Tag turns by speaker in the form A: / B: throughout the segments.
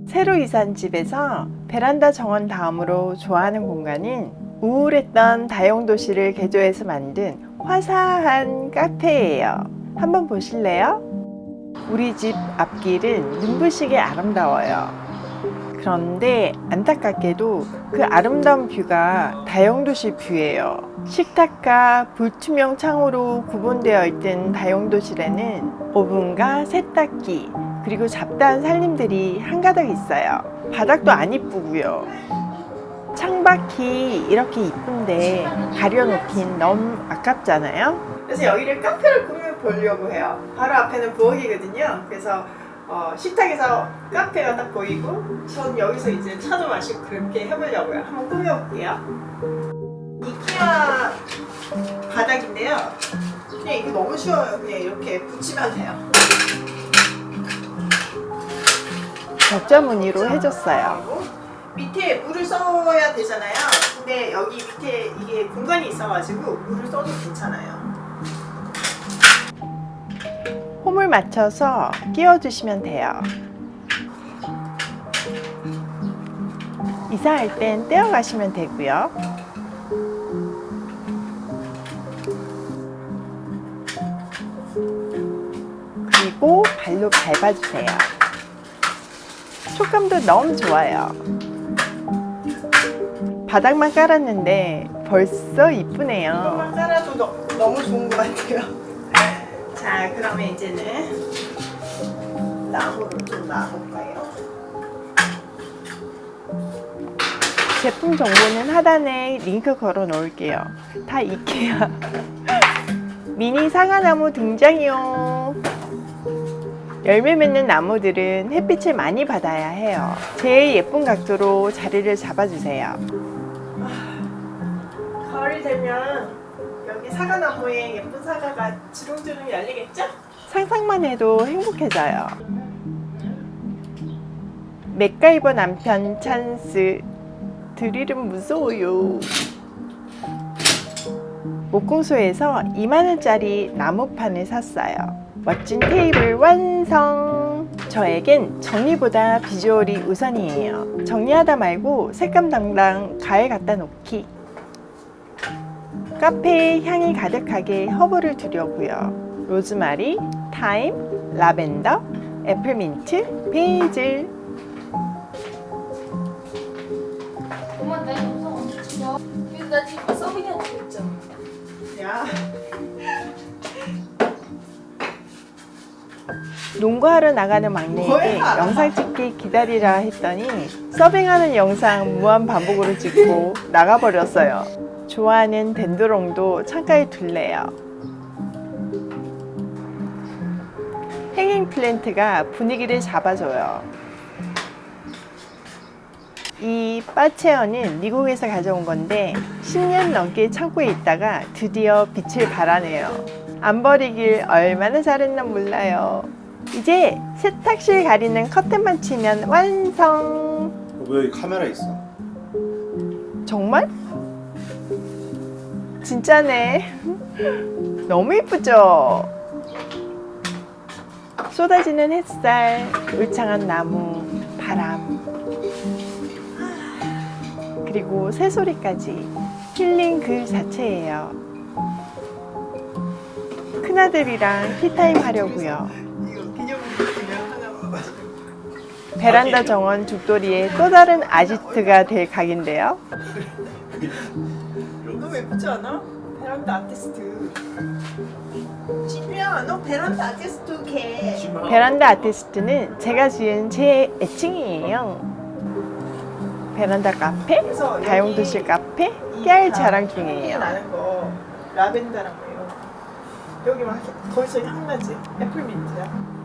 A: 새로 이사한 집에서 베란다 정원 다음으로 좋아하는 공간은 우울했던 다용도시를 개조해서 만든 화사한 카페예요. 한번 보실래요? 우리 집 앞길은 눈부시게 아름다워요. 그런데 안타깝게도 그 아름다운 뷰가 다용도실 뷰예요. 식탁과 불투명 창으로 구분되어 있던 다용도실에는 오븐과 세탁기 그리고 잡다한 살림들이 한가득 있어요. 바닥도 안 이쁘고요. 창밖이 이렇게 이쁜데 가려놓긴 너무 아깝잖아요. 그래서 여기를 카페로 꾸며보려고 해요. 바로 앞에는 부엌이거든요. 그래서 식탁에서 카페가 딱 보이고 전 여기서 이제 차도 마시고 그렇게 해보려고요. 한번 꾸며볼게요. 이케아 바닥인데요. 그냥 이거 너무 쉬워요. 그냥 이렇게 붙이면 돼요. 격자 무늬로 해줬어요. 밑에 물을 써야 되잖아요. 근데 여기 밑에 이게 공간이 있어가지고 물을 써도 괜찮아요. 홈을 맞춰서 끼워주시면 돼요. 이사할 땐 떼어가시면 되고요. 그리고 발로 밟아주세요. 촉감도 너무 좋아요. 바닥만 깔았는데 벌써 이쁘네요. 바닥만 깔아도 너무 좋은 것 같아요. 자, 그러면 이제는 나무를 좀 놔볼까요? 제품 정보는 하단에 링크 걸어 놓을게요. 다 이케아. 미니 사과나무 등장이요. 열매 맺는 나무들은 햇빛을 많이 받아야 해요. 제일 예쁜 각도로 자리를 잡아주세요. 가을이 되면 여기 사과나무에 예쁜 사과가 주렁주렁 열리겠죠? 상상만 해도 행복해져요. 맥가이버 남편 찬스. 드릴은 무서워요. 목공소에서 2만원짜리 나무판을 샀어요. 멋진 테이블 완성! 저에겐 정리보다 비주얼이 우선이에요. 정리하다 말고 색감 담당 가에 갖다 놓기. 카페에 향이 가득하게 허브를 두려고요. 로즈마리, 타임, 라벤더, 애플민트, 베이즐.
B: 엄마 나 영상 언제 찍어? 근데 나 지금 서빙하고 있잖아.
A: 야. 농구하러 나가는 막내에게 영상 찍기 기다리라 했더니 서빙하는 영상 무한 반복으로 찍고 나가버렸어요. 좋아하는 덴드롱도 창가에 둘래요. 행잉 플랜트가 분위기를 잡아줘요. 이 바체어는 미국에서 가져온 건데 10년 넘게 창고에 있다가 드디어 빛을 발하네요. 안 버리길 얼마나 잘했나 몰라요. 이제 세탁실 가리는 커튼만 치면 완성.
C: 왜 여기 카메라 있어?
A: 정말? 진짜네. 너무 예쁘죠? 쏟아지는 햇살, 울창한 나무, 바람, 그리고 새소리까지 힐링 그 자체예요. 큰아들이랑 티타임 하려고요. 베란다 정원 죽돌이의 또 다른 아지트가 될 각인데요. 너무 예쁘지 않아? 베란다 아티스트. 진우야, 너 베란다 아티스트 개. 베란다 아티스트는 제가 지은 제 애칭이에요. 베란다 카페, 다용도실 카페, 깨알 자랑 중이에요. 나는 거 라벤더랑 뭐 이런 거. 여기 막 거기서 향 나지? 애플민트야.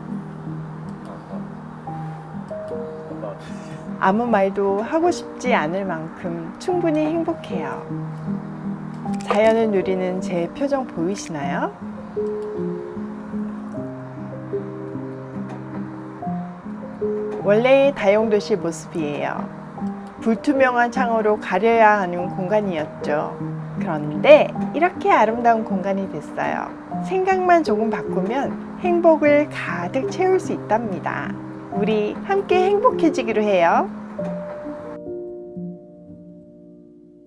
A: 아무 말도 하고 싶지 않을 만큼 충분히 행복해요. 자연을 누리는 제 표정 보이시나요? 원래의 다용도실 모습이에요. 불투명한 창으로 가려야 하는 공간이었죠. 그런데 이렇게 아름다운 공간이 됐어요. 생각만 조금 바꾸면 행복을 가득 채울 수 있답니다. 우리 함께 행복해지기로 해요.